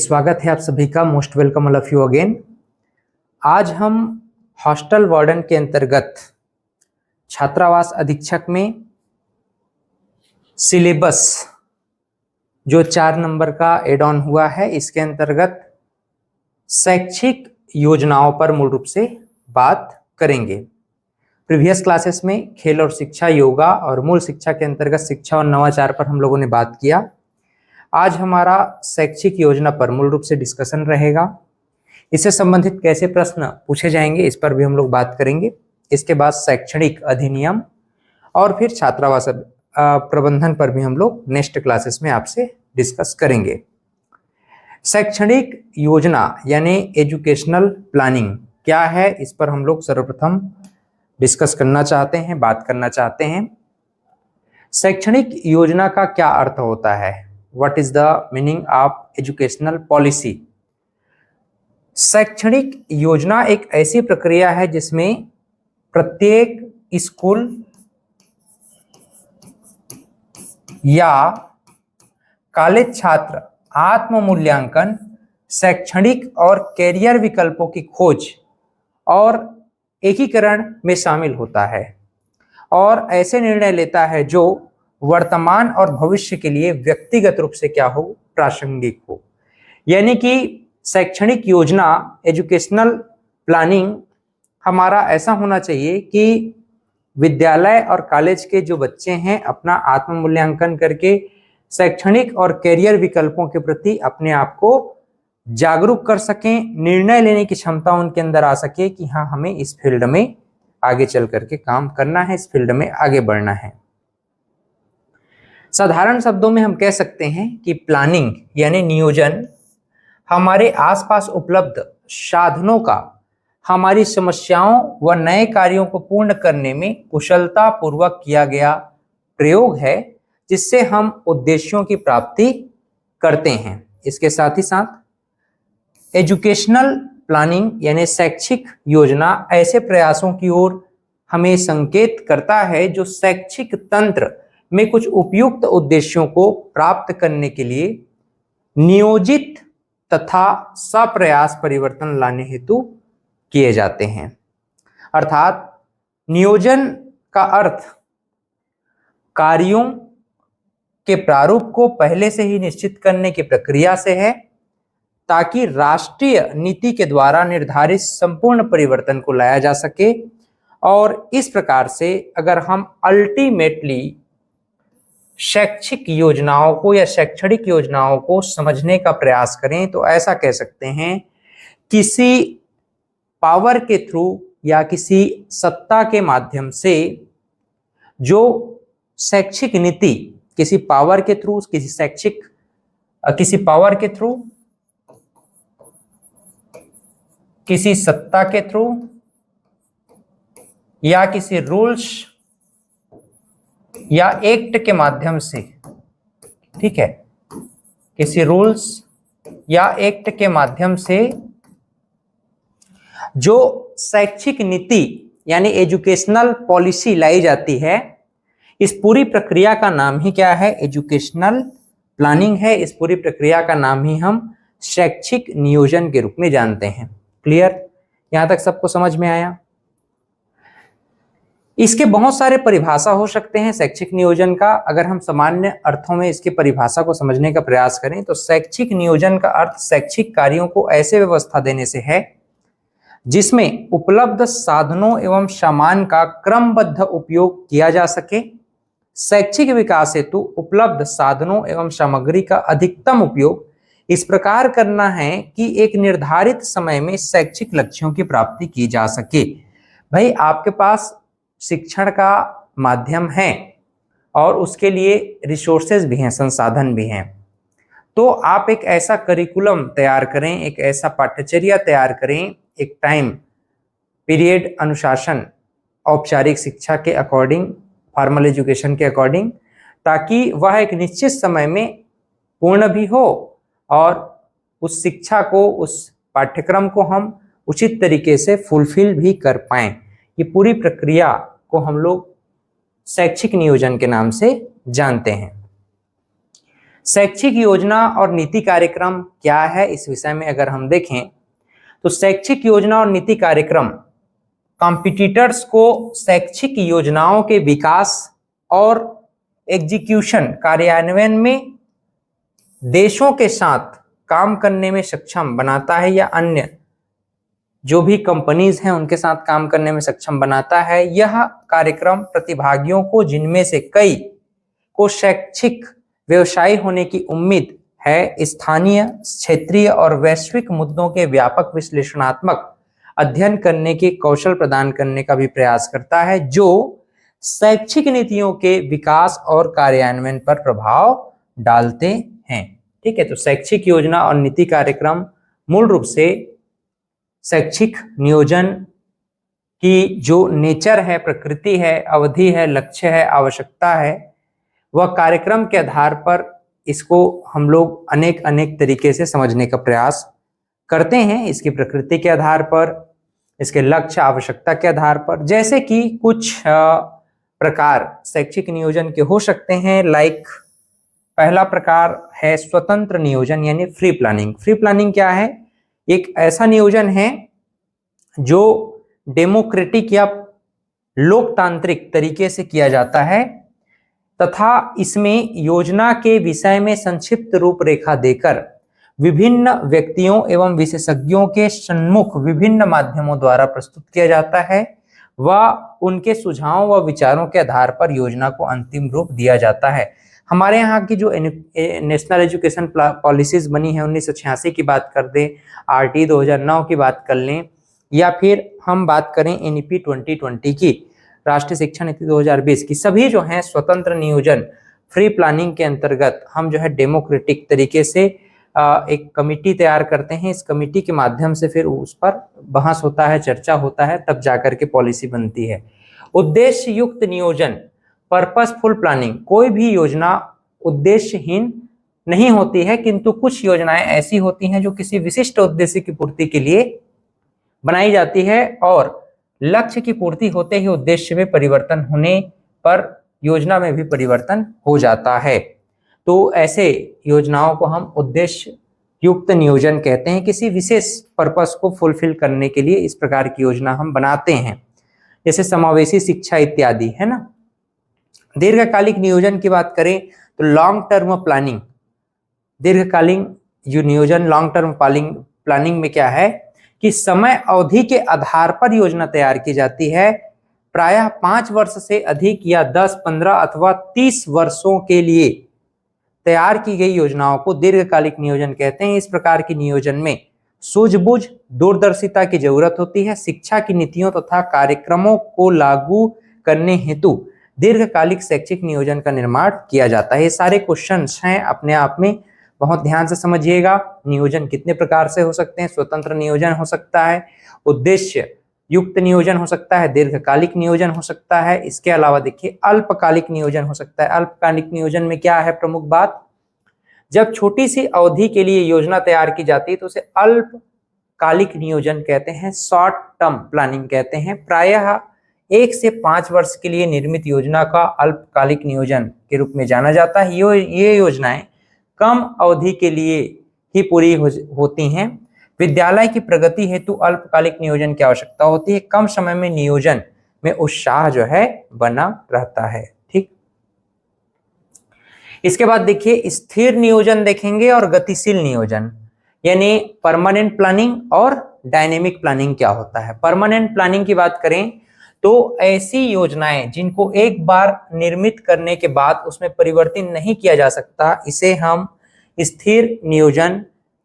स्वागत है आप सभी का। Most welcome all of you again. आज हम हॉस्टल वार्डन के अंतर्गत छात्रावास अधीक्षक में सिलेबस जो 4 नंबर का एड ऑन हुआ है, इसके अंतर्गत शैक्षिक योजनाओं पर मूल रूप से बात करेंगे। प्रीवियस क्लासेस में खेल और शिक्षा, योगा और मूल शिक्षा के अंतर्गत शिक्षा और नवाचार पर हम लोगों ने बात किया। आज हमारा शैक्षिक योजना पर मूल रूप से डिस्कशन रहेगा। इससे संबंधित कैसे प्रश्न पूछे जाएंगे इस पर भी हम लोग बात करेंगे। इसके बाद शैक्षणिक अधिनियम और फिर छात्रावास प्रबंधन पर भी हम लोग नेक्स्ट क्लासेस में आपसे डिस्कस करेंगे। शैक्षणिक योजना यानी एजुकेशनल प्लानिंग क्या है, इस पर हम लोग सर्वप्रथम डिस्कस करना चाहते हैं, बात करना चाहते हैं। शैक्षणिक योजना का क्या अर्थ होता है? What is the meaning of educational policy? शैक्षणिक योजना एक ऐसी प्रक्रिया है जिसमें प्रत्येक स्कूल या कॉलेज छात्र आत्म मूल्यांकन, शैक्षणिक और कैरियर विकल्पों की खोज और एकीकरण में शामिल होता है और ऐसे निर्णय लेता है जो वर्तमान और भविष्य के लिए व्यक्तिगत रूप से क्या हो, प्रासंगिक हो। यानी कि शैक्षणिक योजना, एजुकेशनल प्लानिंग हमारा ऐसा होना चाहिए कि विद्यालय और कॉलेज के जो बच्चे हैं अपना आत्म मूल्यांकन करके शैक्षणिक और कैरियर विकल्पों के प्रति अपने आप को जागरूक कर सकें, निर्णय लेने की क्षमता उनके अंदर आ सके कि हाँ, हमें इस फील्ड में आगे चल करके काम करना है, इस फील्ड में आगे बढ़ना है। साधारण शब्दों में हम कह सकते हैं कि प्लानिंग यानी नियोजन हमारे आसपास उपलब्ध साधनों का हमारी समस्याओं व नए कार्यों को पूर्ण करने में कुशलता पूर्वक किया गया प्रयोग है, जिससे हम उद्देश्यों की प्राप्ति करते हैं। इसके साथ ही साथ एजुकेशनल प्लानिंग यानी शैक्षिक योजना ऐसे प्रयासों की ओर हमें संकेत करता है जो शैक्षिक तंत्र में कुछ उपयुक्त उद्देश्यों को प्राप्त करने के लिए नियोजित तथा सप्रयास परिवर्तन लाने हेतु किए जाते हैं। अर्थात नियोजन का अर्थ कार्यों के प्रारूप को पहले से ही निश्चित करने की प्रक्रिया से है, ताकि राष्ट्रीय नीति के द्वारा निर्धारित संपूर्ण परिवर्तन को लाया जा सके। और इस प्रकार से अगर हम अल्टीमेटली शैक्षिक योजनाओं को या शैक्षणिक योजनाओं को समझने का प्रयास करें तो ऐसा कह सकते हैं, किसी पावर के थ्रू या किसी सत्ता के माध्यम से जो शैक्षिक नीति, किसी पावर के थ्रू, किसी पावर के थ्रू, किसी सत्ता के थ्रू या किसी रूल्स या एक्ट के माध्यम से, ठीक है, किसी रूल्स या एक्ट के माध्यम से जो शैक्षिक नीति यानी एजुकेशनल पॉलिसी लाई जाती है, इस पूरी प्रक्रिया का नाम ही क्या है? एजुकेशनल प्लानिंग है। इस पूरी प्रक्रिया का नाम ही हम शैक्षिक नियोजन के रूप में जानते हैं। क्लियर? यहां तक सबको समझ में आया? इसके बहुत सारे परिभाषा हो सकते हैं शैक्षिक नियोजन का। अगर हम सामान्य अर्थों में इसकी परिभाषा को समझने का प्रयास करें तो शैक्षिक नियोजन का अर्थ शैक्षिक कार्यों को ऐसे व्यवस्था देने से है जिसमें उपलब्ध साधनों एवं सामान का क्रमबद्ध उपयोग किया जा सके, शैक्षिक विकास हेतु उपलब्ध साधनों एवं सामग्री का अधिकतम उपयोग इस प्रकार करना है कि एक निर्धारित समय में शैक्षिक लक्ष्यों की प्राप्ति की जा सके। भाई, आपके पास शिक्षण का माध्यम है और उसके लिए रिसोर्सेज भी हैं, संसाधन भी हैं, तो आप एक ऐसा करिकुलम तैयार करें, एक ऐसा पाठ्यचर्या तैयार करें, एक टाइम पीरियड अनुशासन औपचारिक शिक्षा के अकॉर्डिंग, फॉर्मल एजुकेशन के अकॉर्डिंग, ताकि वह एक निश्चित समय में पूर्ण भी हो और उस शिक्षा को, उस पाठ्यक्रम को हम उचित तरीके से फुलफिल भी कर पाएं। ये पूरी प्रक्रिया को हम लोग शैक्षिक नियोजन के नाम से जानते हैं। शैक्षिक योजना और नीति कार्यक्रम क्या है, इस विषय में अगर हम देखें तो शैक्षिक योजना और नीति कार्यक्रम कॉम्पिटिटर्स को शैक्षिक योजनाओं के विकास और एग्जीक्यूशन कार्यान्वयन में देशों के साथ काम करने में सक्षम बनाता है या अन्य जो भी कंपनीज हैं उनके साथ काम करने में सक्षम बनाता है। यह कार्यक्रम प्रतिभागियों को, जिनमें से कई को शैक्षिक व्यवसायी होने की उम्मीद है, स्थानीय, क्षेत्रीय और वैश्विक मुद्दों के व्यापक विश्लेषणात्मक अध्ययन करने के कौशल प्रदान करने का भी प्रयास करता है, जो शैक्षिक नीतियों के विकास और कार्यान्वयन पर प्रभाव डालते हैं। ठीक है, तो शैक्षिक योजना और नीति कार्यक्रम मूल रूप से शैक्षिक नियोजन की जो नेचर है, प्रकृति है, अवधि है, लक्ष्य है, आवश्यकता है, वह कार्यक्रम के आधार पर इसको हम लोग अनेक तरीके से समझने का प्रयास करते हैं। इसकी प्रकृति के आधार पर, इसके लक्ष्य, आवश्यकता के आधार पर। जैसे कि कुछ प्रकार शैक्षिक नियोजन के हो सकते हैं। लाइक पहला प्रकार है स्वतंत्र नियोजन यानी फ्री प्लानिंग। फ्री प्लानिंग क्या है? एक ऐसा नियोजन है जो डेमोक्रेटिक या लोकतांत्रिक तरीके से किया जाता है तथा इसमें योजना के विषय में संक्षिप्त रूपरेखा देकर विभिन्न व्यक्तियों एवं विशेषज्ञों के सम्मुख विभिन्न माध्यमों द्वारा प्रस्तुत किया जाता है व उनके सुझावों व विचारों के आधार पर योजना को अंतिम रूप दिया जाता है। हमारे यहाँ की जो नेशनल एजुकेशन पॉलिसीज बनी है 1986 की बात कर दें, आरटी 2009 की बात कर लें, या फिर हम बात करें एनईपी 2020 की, राष्ट्रीय शिक्षा नीति 2020 की, सभी जो हैं स्वतंत्र नियोजन फ्री प्लानिंग के अंतर्गत हम जो है डेमोक्रेटिक तरीके से एक कमिटी तैयार करते हैं। इस कमिटी के माध्यम से फिर उस पर बहस होता है, चर्चा होता है, तब जाकर के पॉलिसी बनती है। उद्देश्य युक्त नियोजन पर्पसफुल प्लानिंग, कोई भी योजना उद्देश्यहीन नहीं होती है, किंतु कुछ योजनाएं ऐसी होती हैं जो किसी विशिष्ट उद्देश्य की पूर्ति के लिए बनाई जाती है और लक्ष्य की पूर्ति होते ही उद्देश्य में परिवर्तन होने पर योजना में भी परिवर्तन हो जाता है। तो ऐसे योजनाओं को हम उद्देश्य युक्त नियोजन कहते हैं। किसी विशेष पर्पस को फुलफिल करने के लिए इस प्रकार की योजना हम बनाते हैं, जैसे समावेशी शिक्षा इत्यादि, है ना। दीर्घकालिक नियोजन की बात करें तो लॉन्ग टर्म प्लानिंग, दीर्घकालीन जो नियोजन लॉन्ग टर्म प्लानिंग में क्या है कि समय अवधि के आधार पर योजना तैयार की जाती है। प्रायः 5 वर्ष से अधिक या 10, 15 अथवा 30 वर्षों के लिए तैयार की गई योजनाओं को दीर्घकालिक नियोजन कहते हैं। इस प्रकार के नियोजन में सूझबूझ, दूरदर्शिता की जरूरत होती है। शिक्षा की नीतियों तथा कार्यक्रमों को लागू करने हेतु दीर्घकालिक शैक्षिक नियोजन का निर्माण किया जाता है। ये सारे क्वेश्चंस हैं, अपने आप में बहुत ध्यान से समझिएगा। नियोजन कितने प्रकार से हो सकते हैं? स्वतंत्र नियोजन हो सकता है, उद्देश्य युक्त नियोजन हो सकता है, दीर्घकालिक नियोजन हो सकता है। इसके अलावा देखिए अल्पकालिक नियोजन हो सकता है। अल्पकालिक नियोजन में क्या है प्रमुख बात? जब छोटी सी अवधि के लिए योजना तैयार की जाती है तो उसे अल्पकालिक नियोजन कहते हैं, शॉर्ट टर्म प्लानिंग कहते हैं। प्रायः 1 से 5 वर्ष के लिए निर्मित योजना का अल्पकालिक नियोजन के रूप में जाना जाता है। ये योजनाएं कम अवधि के लिए ही पूरी होती हैं। विद्यालय की प्रगति हेतु अल्पकालिक नियोजन की आवश्यकता होती है। कम समय में नियोजन में उत्साह जो है बना रहता है। ठीक, इसके बाद देखिए स्थिर नियोजन देखेंगे और गतिशील नियोजन, यानी परमानेंट प्लानिंग और डायनेमिक प्लानिंग क्या होता है। परमानेंट प्लानिंग की बात करें तो ऐसी योजनाएं जिनको एक बार निर्मित करने के बाद उसमें परिवर्तन नहीं किया जा सकता, इसे हम स्थिर नियोजन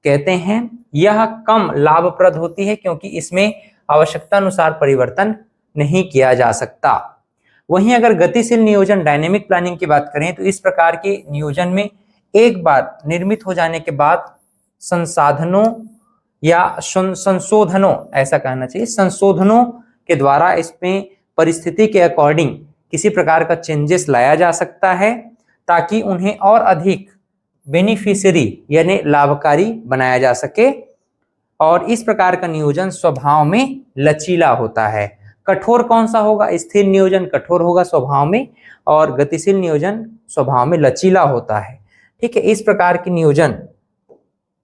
कहते हैं। यह कम लाभप्रद होती है क्योंकि इसमें आवश्यकता अनुसार परिवर्तन नहीं किया जा सकता। वहीं अगर गतिशील नियोजन डायनेमिक प्लानिंग की बात करें तो इस प्रकार के नियोजन में एक बार निर्मित हो जाने के बाद संसाधनों या संशोधनों, ऐसा कहना चाहिए, संशोधनों के द्वारा इसमें परिस्थिति के अकॉर्डिंग किसी प्रकार का चेंजेस लाया जा सकता है ताकि उन्हें और अधिक बेनिफिशियरी यानी लाभकारी बनाया जा सके। और इस प्रकार का नियोजन स्वभाव में लचीला होता है। कठोर कौन सा होगा? स्थिर नियोजन कठोर होगा स्वभाव में, और गतिशील नियोजन स्वभाव में लचीला होता है। ठीक है, इस प्रकार के नियोजन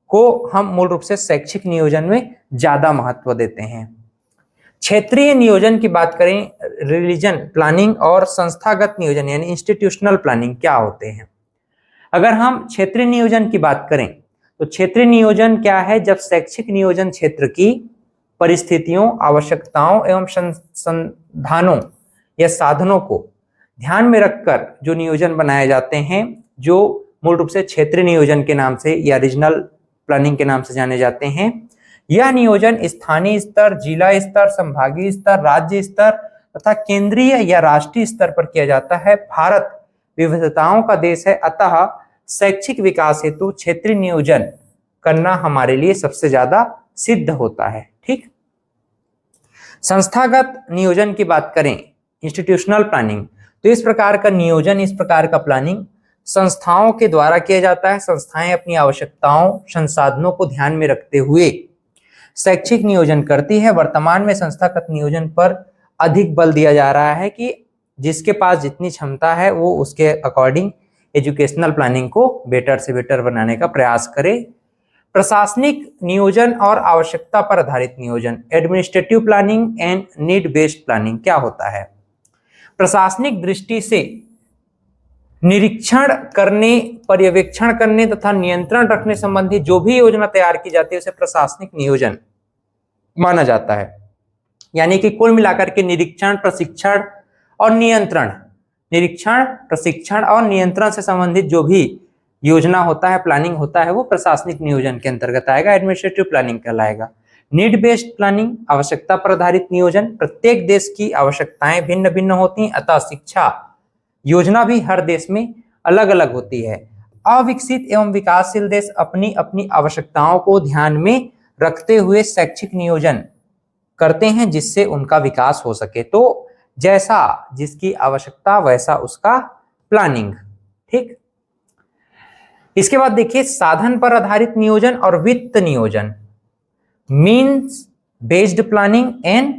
को हम मूल रूप से शैक्षिक नियोजन में ज्यादा महत्व देते हैं। क्षेत्रीय नियोजन की बात करें, रिलीजन प्लानिंग और संस्थागत नियोजन यानी इंस्टीट्यूशनल प्लानिंग क्या होते हैं। अगर हम क्षेत्रीय नियोजन की बात करें तो क्षेत्रीय नियोजन क्या है, जब शैक्षिक नियोजन क्षेत्र की परिस्थितियों, आवश्यकताओं एवं संसाधनों या साधनों को ध्यान में रखकर जो नियोजन बनाए जाते हैं, जो मूल रूप से क्षेत्रीय नियोजन के नाम से या रीजनल प्लानिंग के नाम से जाने जाते हैं। यह नियोजन स्थानीय स्तर, जिला स्तर, संभागीय स्तर, राज्य स्तर तथा केंद्रीय या राष्ट्रीय स्तर पर किया जाता है। भारत विविधताओं का देश है, अतः शैक्षिक विकास हेतु क्षेत्रीय नियोजन करना हमारे लिए सबसे ज्यादा सिद्ध होता है। ठीक, संस्थागत नियोजन की बात करें, इंस्टीट्यूशनल प्लानिंग, तो इस प्रकार का नियोजन, इस प्रकार का प्लानिंग संस्थाओं के द्वारा किया जाता है। संस्थाएं अपनी आवश्यकताओं, संसाधनों को ध्यान में रखते हुए शैक्षिक नियोजन करती है। वर्तमान में संस्थागत नियोजन पर अधिक बल दिया जा रहा है कि जिसके पास जितनी क्षमता है वो उसके अकॉर्डिंग एजुकेशनल प्लानिंग को बेटर से बेटर बनाने का प्रयास करे। प्रशासनिक नियोजन और आवश्यकता पर आधारित नियोजन, administrative planning and need based planning क्या होता है। प्रशासनिक दृष्टि से निरीक्षण करने, पर्यवेक्षण करने तथा नियंत्रण रखने संबंधी जो भी योजना तैयार की जाती है उसे प्रशासनिक नियोजन माना जाता है। यानी कि कुल मिलाकर के निरीक्षण, प्रशिक्षण और नियंत्रण, निरीक्षण, प्रशिक्षण और नियंत्रण से संबंधित जो भी योजना होता है, प्लानिंग होता है, वो प्रशासनिक नियोजन के अंतर्गत आएगा, एडमिनिस्ट्रेटिव प्लानिंग कहलाएगा। नीड बेस्ड प्लानिंग, आवश्यकता पर आधारित नियोजन, प्रत्येक देश की आवश्यकताएं भिन्न भिन्न होती हैं, अतः शिक्षा योजना भी हर देश में अलग अलग होती है। अविकसित एवं विकासशील देश अपनी अपनी आवश्यकताओं को ध्यान में रखते हुए शैक्षिक नियोजन करते हैं जिससे उनका विकास हो सके। तो जैसा जिसकी आवश्यकता वैसा उसका प्लानिंग। ठीक, इसके बाद देखिए साधन पर आधारित नियोजन और वित्त नियोजन, means based planning and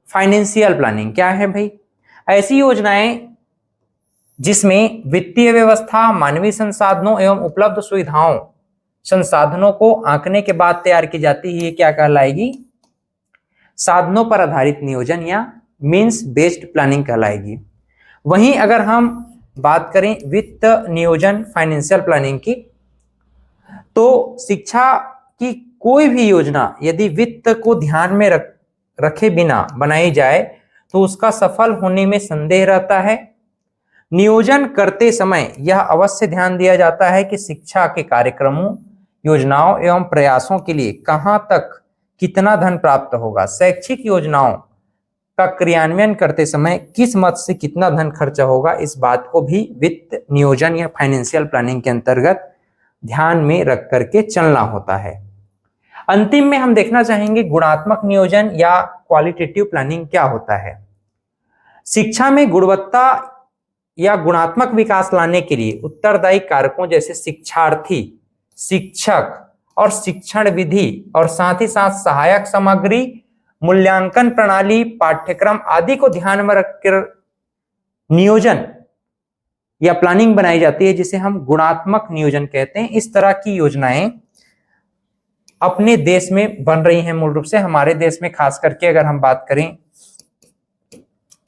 financial planning क्या है भाई। ऐसी योजनाएं जिसमें वित्तीय व्यवस्था, मानवीय संसाधनों एवं उपलब्ध सुविधाओं, संसाधनों को आंकने के बाद तैयार की जाती है, ये क्या कहलाएगी, साधनों पर आधारित नियोजन या मीन्स बेस्ड प्लानिंग कहलाएगी। वहीं अगर हम बात करें वित्त नियोजन, फाइनेंशियल प्लानिंग की, तो शिक्षा की कोई भी योजना यदि वित्त को ध्यान में रखे बिना बनाई जाए तो उसका सफल होने में संदेह रहता है। नियोजन करते समय यह अवश्य ध्यान दिया जाता है कि शिक्षा के कार्यक्रमों, योजनाओं एवं प्रयासों के लिए कहां तक कितना धन प्राप्त होगा। शैक्षिक योजनाओं का क्रियान्वयन करते समय किस मद से कितना धन खर्चा होगा, इस बात को भी वित्त नियोजन या फाइनेंशियल प्लानिंग के अंतर्गत ध्यान में रख करके चलना होता है। अंतिम में हम देखना चाहेंगे गुणात्मक नियोजन या क्वालिटेटिव प्लानिंग क्या होता है। शिक्षा में गुणवत्ता या गुणात्मक विकास लाने के लिए उत्तरदायी कारकों जैसे शिक्षार्थी, शिक्षक और शिक्षण विधि और साथ ही साथ सहायक सामग्री, मूल्यांकन प्रणाली, पाठ्यक्रम आदि को ध्यान में रखकर नियोजन या प्लानिंग बनाई जाती है जिसे हम गुणात्मक नियोजन कहते हैं। इस तरह की योजनाएं अपने देश में बन रही हैं। मूल रूप से हमारे देश में खास करके अगर हम बात करें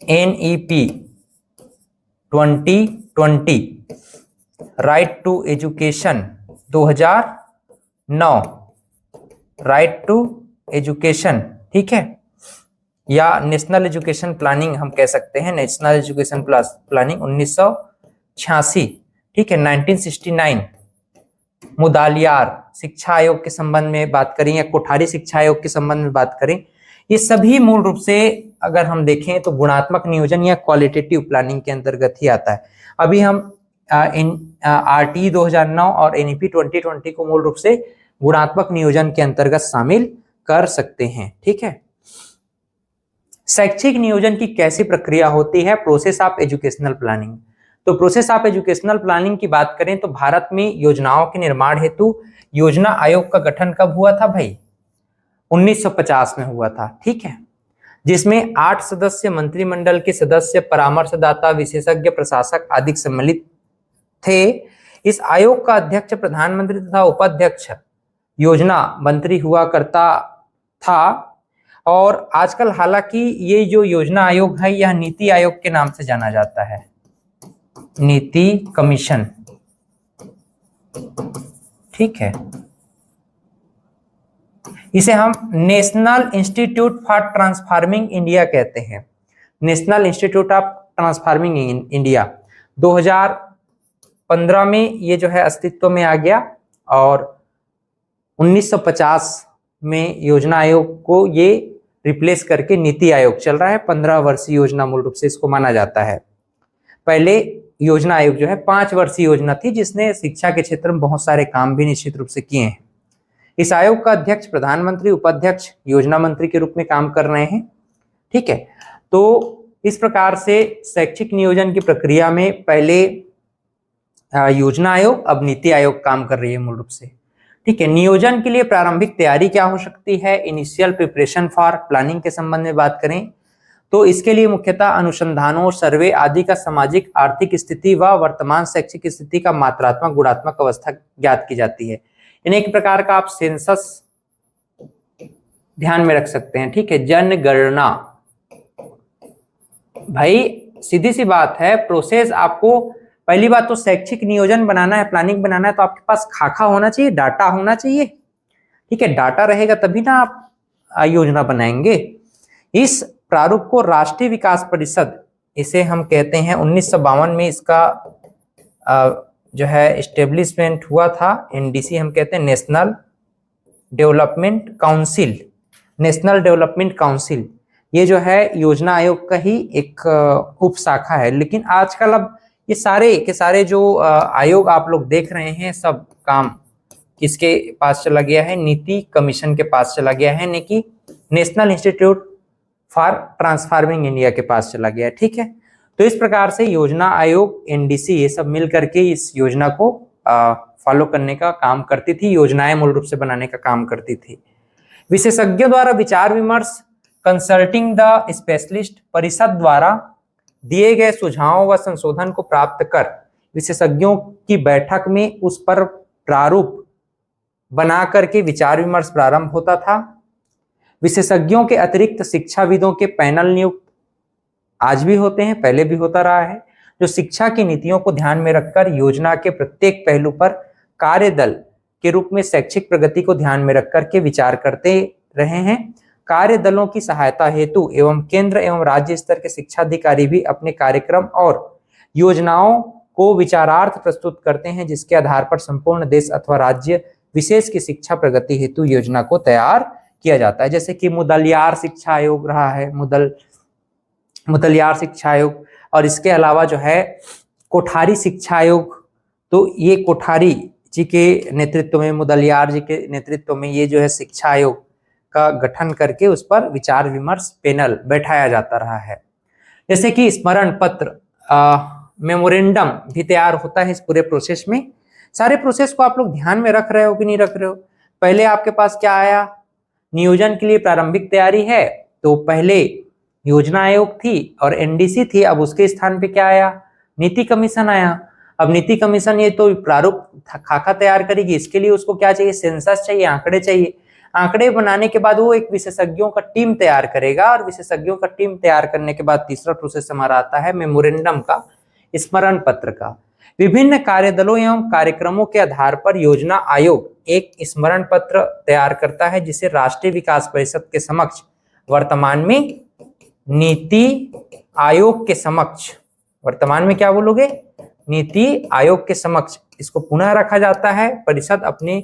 NEP 2020 right to education 2009, right to education, ठीक है, या नेशनल एजुकेशन प्लानिंग हम कह सकते हैं, नेशनल एजुकेशन प्लानिंग 1986, ठीक है, 1969, मुदालियार शिक्षा आयोग के संबंध में बात करें या कोठारी शिक्षा आयोग के संबंध में बात करें, ये सभी मूल रूप से अगर हम देखें तो गुणात्मक नियोजन या क्वालिटेटिव प्लानिंग के अंतर्गत ही आता है। अभी हम RTE 2009 और NEP 2020 को मूल रूप से गुणात्मक नियोजन के अंतर्गत शामिल कर सकते हैं। ठीक है, शैक्षिक नियोजन की कैसी प्रक्रिया होती है, प्रोसेस ऑफ एजुकेशनल प्लानिंग। तो प्रोसेस ऑफ एजुकेशनल प्लानिंग की बात करें तो भारत में योजनाओं के निर्माण हेतु योजना आयोग का गठन कब हुआ था भाई, 1950 में हुआ था। ठीक है, जिसमें 8 सदस्य मंत्रिमंडल के सदस्य, परामर्शदाता, विशेषज्ञ, प्रशासक आदि सम्मिलित थे। इस आयोग का अध्यक्ष प्रधानमंत्री तथा उपाध्यक्ष योजना मंत्री हुआ करता था। और आजकल हालांकि ये जो योजना आयोग है यह नीति आयोग के नाम से जाना जाता है, नीति कमीशन। ठीक है, इसे हम national institute for transforming India कहते हैं, national institute of transforming India. 2015 में ये जो है अस्तित्व में आ गया और 1950 में योजना आयोग को ये रिप्लेस करके नीति आयोग चल रहा है। 15 वर्षीय योजना मूल रूप से इसको माना जाता है। पहले योजना आयोग जो है 5 वर्षीय योजना थी जिसने शिक्षा के क्षेत्र में बहुत सारे काम भी निश्चित रूप से किए हैं। इस आयोग का अध्यक्ष प्रधानमंत्री, उपाध्यक्ष योजना मंत्री के रूप में काम कर रहे हैं। ठीक है, तो इस प्रकार से शैक्षिक नियोजन की प्रक्रिया में पहले योजना आयोग, अब नीति आयोग काम कर रही है मूल रूप से। ठीक है, नियोजन के लिए प्रारंभिक तैयारी क्या हो सकती है? इनिशियल प्रिपरेशन फॉर प्लानिंग के संबंध में बात करें तो इसके लिए मुख्यतः अनुसंधानों, सर्वे आदि का सामाजिक आर्थिक स्थिति व वर्तमान शैक्षिक स्थिति का मात्रात्मक गुणात्मक अवस्था ज्ञात की जाती है। यानी एक प्रकार का आप सेंसस ध्यान में रख सकते हैं। ठीक है, जनगणना। भाई सीधी सी बात है, प्रोसेस आपको पहली बात तो शैक्षिक नियोजन बनाना है, प्लानिंग बनाना है तो आपके पास खाका होना चाहिए, डाटा होना चाहिए। ठीक है, डाटा रहेगा तभी ना आप योजना बनाएंगे। इस प्रारूप को राष्ट्रीय विकास परिषद, इसे हम कहते हैं 1952 में इसका जो है एस्टेब्लिशमेंट हुआ था। एनडीसी हम कहते हैं, national development council. National development council ये जो है योजना आयोग का ही एक उप शाखा है। लेकिन आजकल अब ये सारे के सारे जो आयोग आप लोग देख रहे हैं सब काम किसके पास चला गया है? नीति कमीशन के पास चला गया है, यानी कि national institute for transforming India के पास चला गया है। ठीक है, तो इस प्रकार से योजना आयोग, एनडीसी ये सब मिल करके इस योजना को फॉलो करने का काम करती थी, योजनाएं मूल रूप से बनाने का काम करती थी। विशेषज्ञों द्वारा विचार विमर्श, कंसल्टिंग द स्पेशलिस्ट, परिषद द्वारा दिए गए सुझावों व संशोधन को प्राप्त कर विशेषज्ञों की बैठक में उस पर प्रारूप बना करके विचार विमर्श प्रारंभ होता था। विशेषज्ञों के अतिरिक्त शिक्षाविदों के पैनल नियुक्त आज भी होते हैं, पहले भी होता रहा है, जो शिक्षा की नीतियों को ध्यान में रखकर योजना के प्रत्येक पहलू पर कार्यदल के रूप में शैक्षिक प्रगति को ध्यान में रखकर के विचार करते रहे हैं। कार्यदलों की सहायता हेतु एवं केंद्र एवं राज्य स्तर के शिक्षा अधिकारी भी अपने कार्यक्रम और योजनाओं को विचारार्थ प्रस्तुत करते हैं, जिसके आधार पर संपूर्ण देश अथवा राज्य विशेष की शिक्षा प्रगति हेतु योजना को तैयार किया जाता है। जैसे कि मुदलियार शिक्षा आयोग रहा है, मुदलियार शिक्षा आयोग, और इसके अलावा जो है कोठारी शिक्षा आयोग। तो ये कोठारी जी के नेतृत्व में, मुदलियार जी के नेतृत्व में ये जो है शिक्षा आयोग का गठन करके उस पर विचार विमर्श पैनल बैठाया जाता रहा है। जैसे कि स्मरण पत्र, मेमोरेंडम भी तैयार होता है इस पूरे प्रोसेस में। सारे प्रोसेस को आप लोग ध्यान में रख रहे हो कि नहीं रख रहे हो? पहले आपके पास क्या आया? नियोजन के लिए प्रारंभिक तैयारी है, तो पहले योजना आयोग थी और एनडीसी थी, अब उसके स्थान पे क्या आया? नीति कमीशन आया। अब नीति कमीशन ये तो प्रारूप खाका तैयार करेगी, इसके लिए उसको क्या चाहिए? सेंसस चाहिए, आंकड़े चाहिए। आंकड़े बनाने के बाद वो एक विशेषज्ञों का टीम तैयार करेगा और विशेषज्ञों का टीम तैयार करने के बाद तीसरा प्रोसेस हमारा आता है मेमोरेंडम का, स्मरण पत्र का। विभिन्न कार्यदलों एवं कार्यक्रमों के आधार पर योजना आयोग एक स्मरण पत्र तैयार करता है, जिसे राष्ट्रीय विकास परिषद के समक्ष, वर्तमान में नीति आयोग के समक्ष, वर्तमान में क्या बोलोगे? नीति आयोग के समक्ष इसको पुनः रखा जाता है। परिषद अपने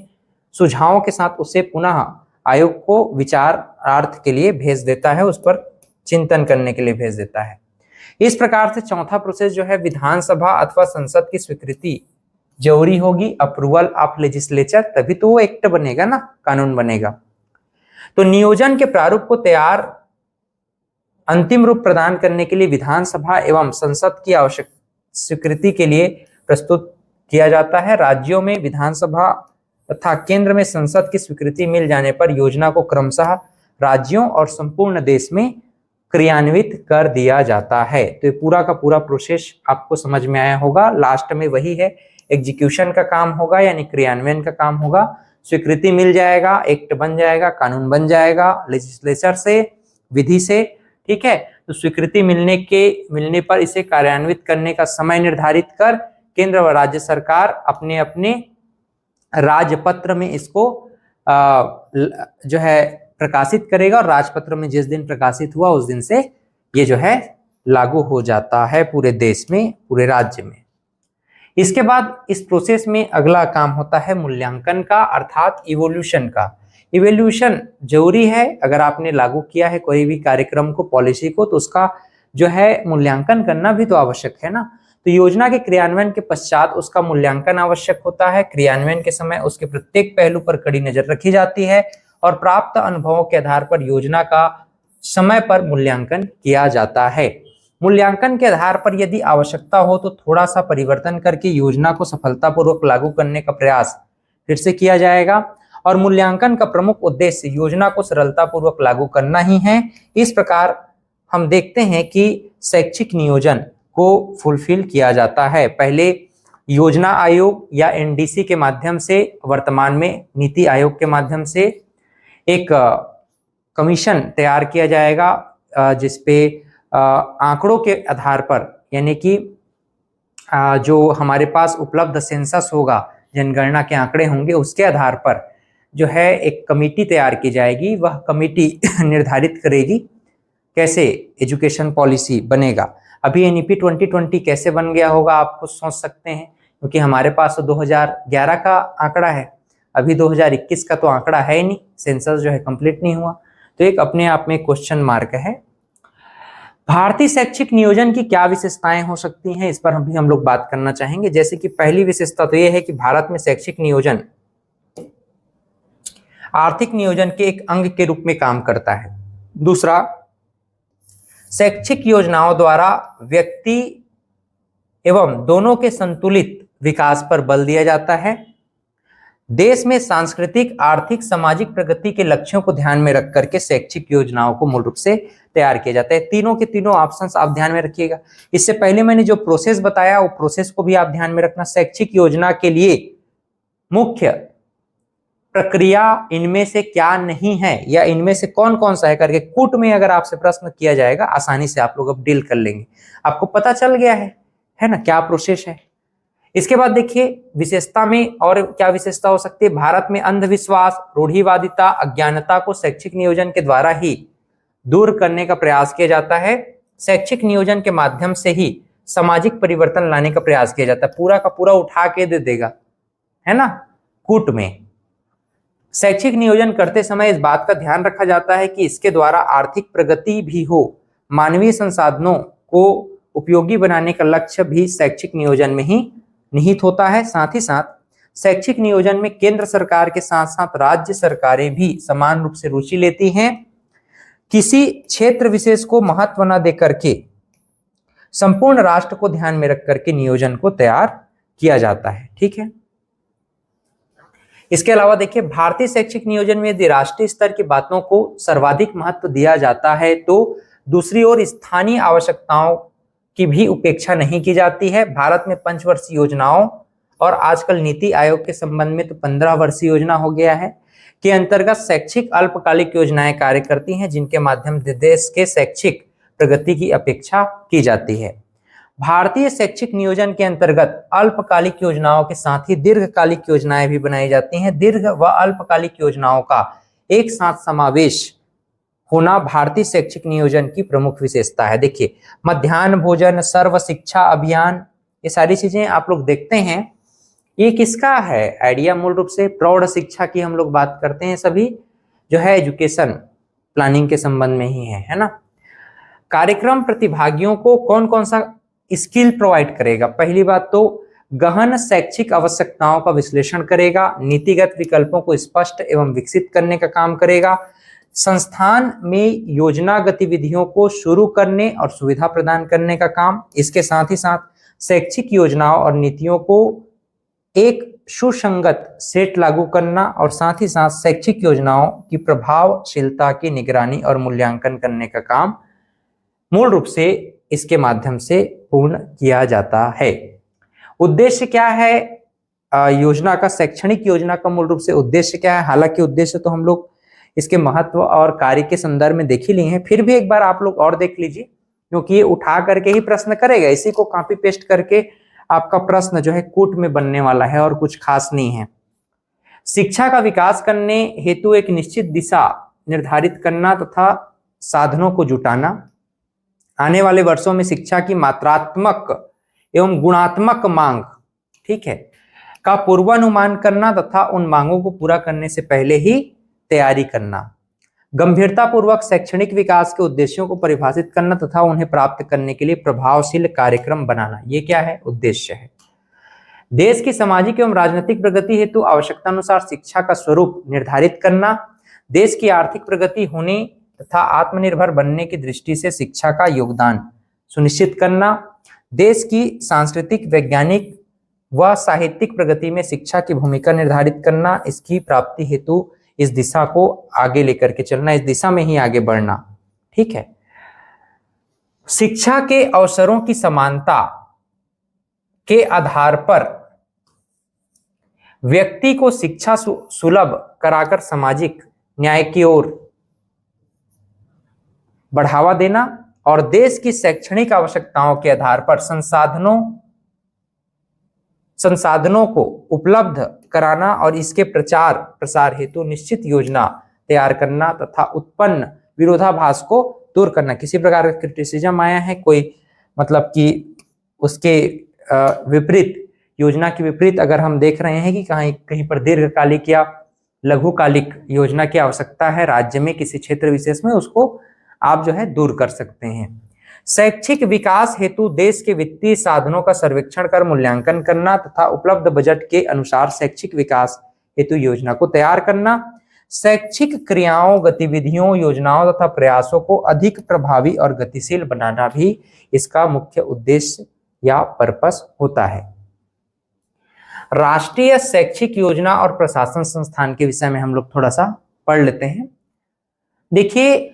सुझावों के साथ उसे पुनः आयोग को विचारार्थ के लिए भेज देता है, उस पर चिंतन करने के लिए भेज देता है। इस प्रकार से चौथा प्रोसेस जो है विधानसभा अथवा संसद की स्वीकृति जरूरी होगी, अप्रूवल ऑफ लेजिस्लेचर, तभी तो वो एक्ट बनेगा ना, कानून बनेगा। तो नियोजन के प्रारूप को तैयार अंतिम रूप प्रदान करने के लिए विधानसभा एवं संसद की आवश्यक स्वीकृति के लिए प्रस्तुत किया जाता है। राज्यों में विधानसभा तथा केंद्र में संसद की स्वीकृति मिल जाने पर योजना को क्रमशः राज्यों और संपूर्ण देश में क्रियान्वित कर दिया जाता है। तो ये पूरा का पूरा प्रोसेस आपको समझ में आया होगा। लास्ट में वही है एग्जीक्यूशन का काम होगा, यानी क्रियान्वयन का काम होगा। स्वीकृति मिल जाएगा, एक्ट बन जाएगा, कानून बन जाएगा लेजिस्लेचर से, विधि से, ठीक है। तो स्वीकृति मिलने पर इसे कार्यान्वित करने का समय निर्धारित कर केंद्र व राज्य सरकार अपने अपने राजपत्र में इसको जो है प्रकाशित करेगा, और राजपत्र में जिस दिन प्रकाशित हुआ उस दिन से ये जो है लागू हो जाता है पूरे देश में, पूरे राज्य में। इसके बाद इस प्रोसेस में अगला काम होता है मूल्यांकन का, अर्थात इवोल्यूशन का। इवोल्यूशन जरूरी है, अगर आपने लागू किया है कोई भी कार्यक्रम को, पॉलिसी को, तो उसका जो है मूल्यांकन करना भी तो आवश्यक है ना। तो योजना के क्रियान्वयन के पश्चात उसका मूल्यांकन आवश्यक होता है। क्रियान्वयन के समय उसके प्रत्येक पहलू पर कड़ी नजर रखी जाती है और प्राप्त अनुभवों के आधार पर योजना का समय पर मूल्यांकन किया जाता है। मूल्यांकन के आधार पर यदि आवश्यकता हो तो थोड़ा सा परिवर्तन करके योजना को सफलतापूर्वक लागू करने का प्रयास फिर से किया जाएगा, और मूल्यांकन का प्रमुख उद्देश्य योजना को सरलतापूर्वक लागू करना ही है। इस प्रकार हम देखते हैं कि शैक्षिक नियोजन को फुलफिल किया जाता है। पहले योजना आयोग या एनडीसी के माध्यम से, वर्तमान में नीति आयोग के माध्यम से एक कमीशन तैयार किया जाएगा जिसपे आंकड़ों के आधार पर, यानी कि जो हमारे पास उपलब्ध सेंसस होगा, जनगणना के आंकड़े होंगे, उसके आधार पर जो है एक कमेटी तैयार की जाएगी। वह कमेटी निर्धारित करेगी कैसे एजुकेशन पॉलिसी बनेगा। अभी एनईपी 2020 कैसे बन गया होगा आप खुद सोच सकते हैं, क्योंकि हमारे पास तो 2011 का आंकड़ा है, अभी 2021 का तो आंकड़ा है ही नहीं, सेंसस जो है कंप्लीट नहीं हुआ। तो एक अपने आप में क्वेश्चन मार्क है। भारतीय शैक्षिक नियोजन की क्या विशेषताएं हो सकती हैं, इस पर हम लोग बात करना चाहेंगे। जैसे कि पहली विशेषता तो यह है कि भारत में शैक्षिक नियोजन आर्थिक नियोजन के एक अंग के रूप में काम करता है। दूसरा, शैक्षिक योजनाओं द्वारा व्यक्ति एवं दोनों के संतुलित विकास पर बल दिया जाता है। देश में सांस्कृतिक, आर्थिक, सामाजिक प्रगति के लक्ष्यों को ध्यान में रख करके शैक्षिक योजनाओं को मूल रूप से तैयार किया जाता है। तीनों के तीनों ऑप्शंस आप ध्यान में रखिएगा। इससे पहले मैंने जो प्रोसेस बताया वो प्रोसेस को भी आप ध्यान में रखना। शैक्षिक योजना के लिए मुख्य प्रक्रिया इनमें से क्या नहीं है या इनमें से कौन कौन सा है करके कूट में अगर आपसे प्रश्न किया जाएगा, आसानी से आप लोग अब डील कर लेंगे। आपको पता चल गया है ना क्या प्रोसेस है। इसके बाद देखिए विशेषता में और क्या विशेषता हो सकती है। भारत में अंधविश्वास, रूढ़िवादिता, अज्ञानता को शैक्षिक नियोजन के द्वारा ही दूर करने का प्रयास किया जाता है। शैक्षिक नियोजन के माध्यम से ही सामाजिक परिवर्तन लाने का प्रयास किया जाता है। पूरा का पूरा उठा के दे देगा, है ना, कूट में। शैक्षिक नियोजन करते समय इस बात का ध्यान रखा जाता है कि इसके द्वारा आर्थिक प्रगति भी हो, मानवीय संसाधनों को उपयोगी बनाने का लक्ष्य भी शैक्षिक नियोजन में ही निहित होता है। साथ ही साथ शैक्षिक नियोजन में केंद्र सरकार के साथ साथ राज्य सरकारें भी समान रूप से रुचि लेती हैं। किसी क्षेत्र विशेष को महत्व न दे करके संपूर्ण राष्ट्र को ध्यान में रख करके नियोजन को तैयार किया जाता है। ठीक है। इसके अलावा देखिए भारतीय शैक्षिक नियोजन में यदि राष्ट्रीय स्तर की बातों को सर्वाधिक महत्व दिया जाता है तो दूसरी ओर स्थानीय आवश्यकताओं की भी उपेक्षा नहीं की जाती है। भारत में पंचवर्षीय योजनाओं और आजकल नीति आयोग के संबंध में तो 15 वर्षीय योजना हो गया है के अंतर्गत शैक्षिक अल्पकालिक योजनाएं कार्य करती हैं, जिनके माध्यम से देश के शैक्षिक प्रगति की अपेक्षा की जाती है। भारतीय शैक्षिक नियोजन के अंतर्गत अल्पकालिक योजनाओं के साथ ही दीर्घकालिक योजनाएं भी बनाई जाती हैं। दीर्घ व अल्पकालिक योजनाओं का एक साथ समावेश होना भारतीय शैक्षिक नियोजन की प्रमुख विशेषता है। देखिए मध्याह्न भोजन, सर्व शिक्षा अभियान, ये सारी चीजें आप लोग देखते हैं। ये किसका है आइडिया? मूल रूप से प्रौढ़ शिक्षा की हम लोग बात करते हैं, सभी जो है एजुकेशन प्लानिंग के संबंध में ही है ना। कार्यक्रम प्रतिभागियों को कौन कौन सा स्किल प्रोवाइड करेगा? पहली बात तो गहन शैक्षिक आवश्यकताओं का विश्लेषण करेगा, नीतिगत विकल्पों को स्पष्ट एवं विकसित करने का काम करेगा, संस्थान में योजना गतिविधियों को शुरू करने और सुविधा प्रदान करने का काम, इसके साथ ही साथ शैक्षिक योजनाओं और नीतियों को एक सुसंगत सेट लागू करना और साथ ही साथ शैक्षिक योजनाओं की प्रभावशीलता की निगरानी और मूल्यांकन करने का काम मूल रूप से इसके माध्यम से पूर्ण किया जाता है। उद्देश्य क्या है? योजना का, शैक्षणिक योजना का मूल रूप से उद्देश्य क्या है। हालांकि उद्देश्य तो हम लोग इसके महत्व और कार्य के संदर्भ में देख ही लिए हैं, फिर भी एक बार आप लोग और देख लीजिए, क्योंकि ये उठा करके ही प्रश्न करेगा, इसी को कॉपी पेस्ट करके आपका प्रश्न जो है कूट में बनने वाला है और कुछ खास नहीं है। शिक्षा का विकास करने हेतु एक निश्चित दिशा निर्धारित करना तथा साधनों को जुटाना, आने वाले वर्षों में शिक्षा की मात्रात्मक एवं गुणात्मक मांग, ठीक है, का पूर्वानुमान करना तथा उन मांगों को पूरा करने से पहले ही तैयारी करना, गंभीरतापूर्वक शैक्षणिक विकास के उद्देश्यों को परिभाषित करना तथा उन्हें प्राप्त करने के लिए प्रभावशील कार्यक्रम बनाना, ये क्या है, उद्देश्य है। देश की सामाजिक एवं राजनीतिक प्रगति हेतु आवश्यकता अनुसार शिक्षा का स्वरूप निर्धारित करना, देश की आर्थिक प्रगति होने तथा आत्मनिर्भर बनने की दृष्टि से शिक्षा का योगदान सुनिश्चित करना, देश की सांस्कृतिक, वैज्ञानिक व साहित्यिक प्रगति में शिक्षा की भूमिका निर्धारित करना, इसकी प्राप्ति हेतु इस दिशा को आगे लेकर के चलना, इस दिशा में ही आगे बढ़ना, ठीक है। शिक्षा के अवसरों की समानता के आधार पर व्यक्ति को शिक्षा सुलभ कराकर सामाजिक न्याय की ओर बढ़ावा देना और देश की शैक्षणिक आवश्यकताओं के आधार पर संसाधनों को उपलब्ध कराना और इसके प्रचार प्रसार हेतु निश्चित योजना तैयार करना तथा उत्पन्न विरोधाभास को दूर करना। किसी प्रकार का क्रिटिसिज्म आया है कोई, मतलब कि उसके विपरीत, योजना के विपरीत अगर हम देख रहे हैं कि कहीं पर दीर्घकालिक या लघुकालिक योजना की आवश्यकता है राज्य में किसी क्षेत्र विशेष में, उसको आप जो है दूर कर सकते हैं। शैक्षिक विकास हेतु देश के वित्तीय साधनों का सर्वेक्षण कर मूल्यांकन करना तथा उपलब्ध बजट के अनुसार शैक्षिक विकास हेतु योजना को तैयार करना, शैक्षिक क्रियाओं, गतिविधियों, योजनाओं तथा प्रयासों को अधिक प्रभावी और गतिशील बनाना भी इसका मुख्य उद्देश्य या पर्पस होता है। राष्ट्रीय शैक्षिक योजना और प्रशासन संस्थान के विषय में हम लोग थोड़ा सा पढ़ लेते हैं। देखिए,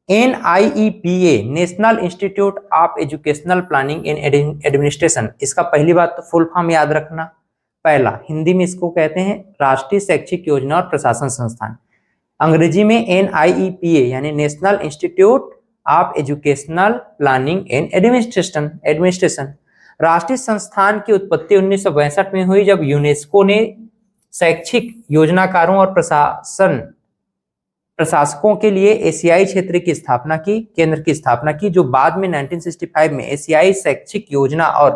NIEPA, national institute of educational planning and administration, इसका पहली बात तो फुल फॉर्म याद रखना। पहला, हिंदी में इसको कहते हैं राष्ट्रीय शैक्षिक योजना और प्रशासन संस्थान, अंग्रेजी में NIEPA यानी national institute of educational planning and administration. राष्ट्रीय संस्थान की उत्पत्ति 1962 में हुई, जब यूनेस्को ने शैक्षिक योजनाकारों और प्रशासकों के लिए एशियाई क्षेत्र की स्थापना की, केंद्र की स्थापना की, जो बाद में 1965 में एशियाई शैक्षिक योजना और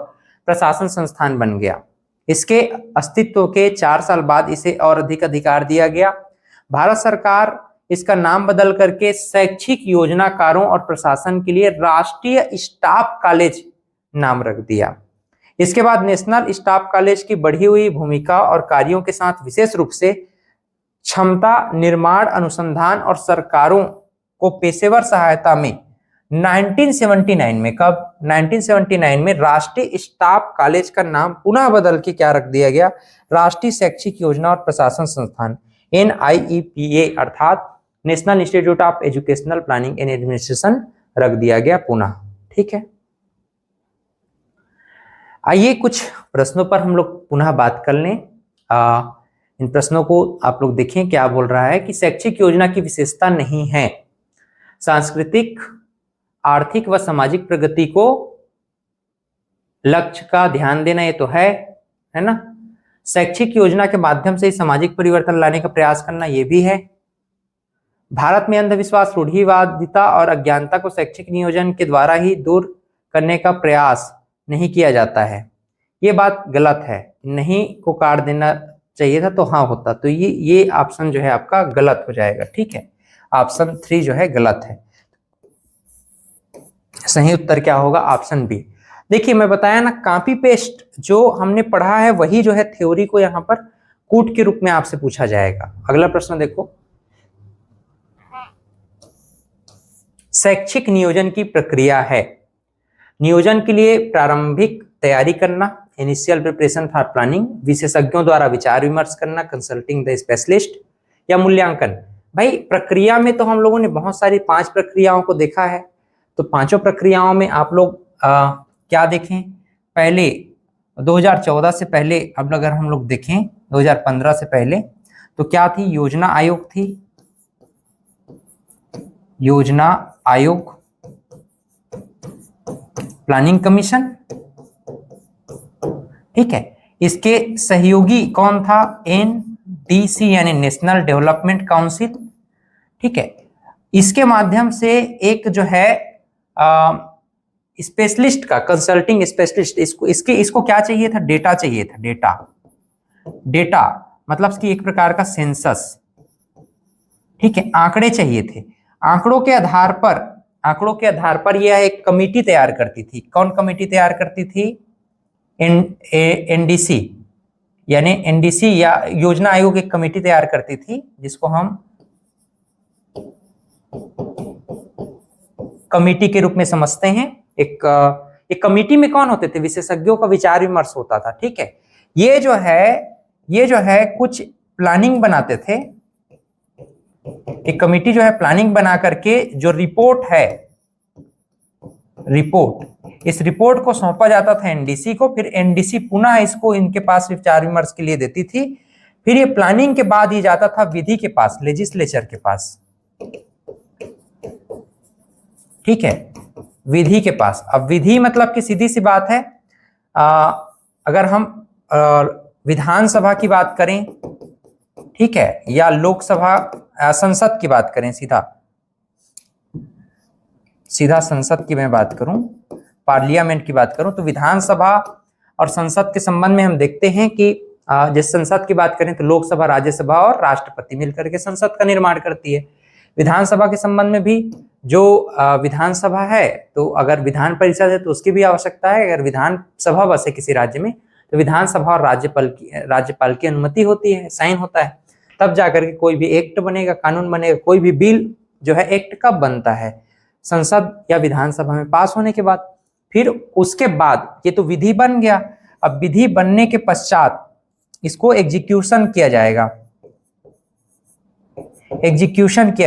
प्रशासन संस्थान बन गया। इसके अस्तित्व के 4 साल बाद इसे और अधिक अधिकार दिया गया। भारत सरकार इसका नाम बदल करके शैक्षिक योजनाकारों और प्रशासन के लिए राष्ट्रीय स्टाफ कॉलेज नाम रख दिया। इसके बाद नेशनल स्टाफ कॉलेज की बढ़ी हुई भूमिका और कार्यों के साथ विशेष रूप से क्षमता निर्माण, अनुसंधान और सरकारों को पेशेवर सहायता में 1979 में, कब 1979 में राष्ट्रीय स्टाफ कॉलेज का नाम पुनः बदल के क्या रख दिया गया, राष्ट्रीय शैक्षिक योजना और प्रशासन संस्थान NIEPA अर्थात national institute of educational planning and administration रख दिया गया पुनः, ठीक है। आइए कुछ प्रश्नों पर हम लोग पुनः बात कर लें। इन प्रश्नों को आप लोग देखें क्या बोल रहा है कि शैक्षिक योजना की विशेषता नहीं है सांस्कृतिक, आर्थिक व सामाजिक प्रगति को लक्ष्य का ध्यान देना, ये तो है ना। शैक्षिक योजना के माध्यम से सामाजिक परिवर्तन लाने का प्रयास करना, ये भी है। भारत में अंधविश्वास, रूढ़िवादिता और अज्ञानता को शैक्षिक नियोजन के द्वारा ही दूर करने का प्रयास नहीं किया जाता है, ये बात गलत है। नहीं को काट देना चाहिए था तो हाँ होता, तो ये ऑप्शन जो है आपका गलत हो जाएगा, ठीक है। ऑप्शन 3 जो है गलत है। सही उत्तर क्या होगा, ऑप्शन बी। देखिए मैं बताया ना, कॉपी पेस्ट जो हमने पढ़ा है वही जो है थ्योरी को यहाँ पर कूट के रूप में आपसे पूछा जाएगा। अगला प्रश्न देखो, शैक्षिक नियोजन की प्रक्रिया है। नियोजन के लिए प्रारंभिक तैयारी करना, इनिशियल प्रिपरेशन फॉर प्लानिंग, विशेषज्ञों द्वारा विचार विमर्श करना, कंसल्टिंग द स्पेशलिस्ट, या मूल्यांकन। भाई प्रक्रिया में तो हम लोगों ने बहुत सारी 5 प्रक्रियाओं को देखा है, तो 5 प्रक्रियाओं में आप लोग क्या देखें, पहले 2014 से पहले, अब अगर हम लोग देखें 2015 से पहले, तो क्या थी? योजना आयोग थी, योजना आयोग, प्लानिंग कमीशन, ठीक है। इसके सहयोगी कौन था? एनडीसी यानी नेशनल डेवलपमेंट काउंसिल, ठीक है। इसके माध्यम से एक जो है स्पेशलिस्ट का, कंसल्टिंग स्पेशलिस्ट, इसको क्या चाहिए था? डेटा चाहिए था, डेटा मतलब कि एक प्रकार का सेंसस, ठीक है, आंकड़े चाहिए थे। आंकड़ों के आधार पर यह एक कमेटी तैयार करती थी। कौन कमेटी तैयार करती थी? एनडीसी यानी एनडीसी या योजना आयोग एक कमेटी तैयार करती थी, जिसको हम कमेटी के रूप में समझते हैं। एक कमेटी में कौन होते थे? विशेषज्ञों का विचार विमर्श होता था, ठीक है। ये जो है कुछ प्लानिंग बनाते थे। एक कमेटी जो है प्लानिंग बना करके जो रिपोर्ट है, इस रिपोर्ट को सौंपा जाता था एनडीसी को, फिर एनडीसी पुनः इसको इनके पास विचार विमर्श के लिए देती थी। फिर ये प्लानिंग के बाद ये जाता था विधि के पास, लेजिस्लेचर के पास, ठीक है, विधि के पास। अब विधि मतलब कि सीधी सी बात है, अगर हम विधानसभा की बात करें, ठीक है, या लोकसभा, संसद की बात करें, सीधा संसद की मैं बात करूं, पार्लियामेंट की बात करूं, तो विधानसभा और संसद के संबंध में हम देखते हैं कि जिस संसद की बात करें तो लोकसभा, राज्यसभा और राष्ट्रपति मिलकर के संसद का निर्माण करती है। विधानसभा के संबंध में भी जो विधानसभा है, तो अगर विधान परिषद है तो उसकी भी आवश्यकता है। अगर विधानसभा बसे किसी राज्य में तो विधानसभा और राज्यपाल की अनुमति होती है, साइन होता है, तब जाकर के कोई भी एक्ट बनेगा, कानून बनेगा। कोई भी बिल जो है एक्ट कब बनता है? संसद या विधानसभा में पास होने के बाद। फिर उसके बाद ये तो विधि बन गया। अब विधि बनने के पश्चात इसको एग्जीक्यूशन किया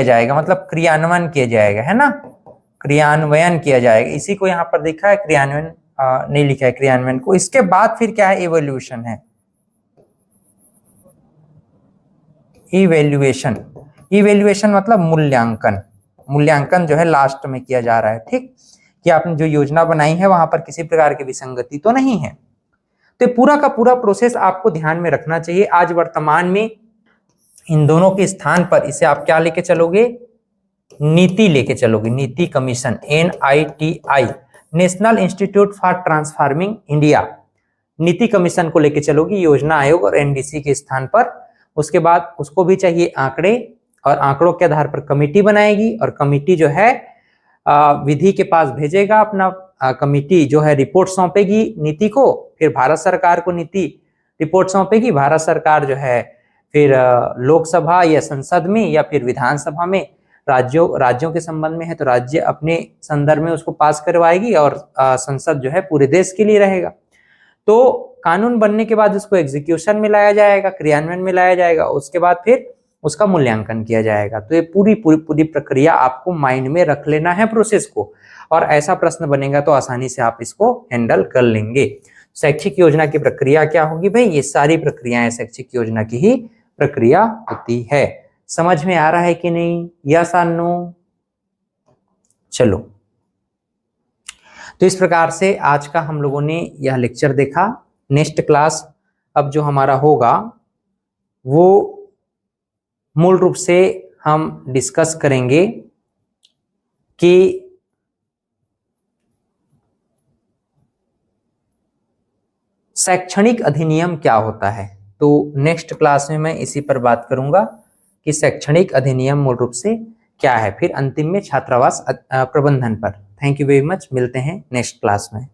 जाएगा, मतलब क्रियान्वयन किया जाएगा, है ना, क्रियान्वयन किया जाएगा। इसी को यहाँ पर देखा है, क्रियान्वयन नहीं लिखा है, क्रियान्वयन को। इसके बाद फिर क्या है? इवैल्यूएशन है। इवैल्यूएशन मतलब मूल्यांकन जो है लास्ट में किया जा रहा है, ठीक, कि आपने जो योजना बनाई है वहां पर किसी प्रकार की विसंगति तो नहीं है। तो पूरा का पूरा प्रोसेस आपको ध्यान में रखना चाहिए। आज वर्तमान में इन दोनों के स्थान पर इसे आप क्या लेके चलोगे? नीति लेके चलोगे, नीति commission, NITI, national institute for transforming India, नीति कमीशन को लेके चलोगी योजना आयोग और एनडीसी के स्थान पर। उसके बाद उसको भी चाहिए आंकड़े, और आंकड़ों के आधार पर कमेटी बनाएगी, और कमेटी जो है विधि के पास भेजेगा अपना, कमेटी जो है रिपोर्ट सौंपेगी नीति को, फिर भारत सरकार को नीति रिपोर्ट सौंपेगी। भारत सरकार जो है फिर लोकसभा या संसद में या फिर विधानसभा में, राज्यों के संबंध में है तो राज्य अपने संदर्भ में उसको पास करवाएगी, और संसद जो है पूरे देश के लिए रहेगा। तो कानून बनने के बाद उसको एग्जीक्यूशन में लाया जाएगा, क्रियान्वयन में लाया जाएगा, उसके बाद फिर उसका मूल्यांकन किया जाएगा। तो ये पूरी प्रक्रिया आपको माइंड में रख लेना है, प्रोसेस को, और ऐसा प्रश्न बनेगा तो आसानी से आप इसको हैंडल कर लेंगे। शैक्षिक योजना की प्रक्रिया क्या होगी भाई? ये सारी प्रक्रियाएं शैक्षिक योजना की ही प्रक्रिया होती है। समझ में आ रहा है कि नहीं? यस और नो? चलो, तो इस प्रकार से आज का हम लोगों ने यह लेक्चर देखा। नेक्स्ट क्लास अब जो हमारा होगा वो मूल रूप से हम डिस्कस करेंगे कि शैक्षणिक अधिनियम क्या होता है। तो नेक्स्ट क्लास में मैं इसी पर बात करूंगा कि शैक्षणिक अधिनियम मूल रूप से क्या है, फिर अंतिम में छात्रावास प्रबंधन पर। थैंक यू वेरी मच, मिलते हैं नेक्स्ट क्लास में।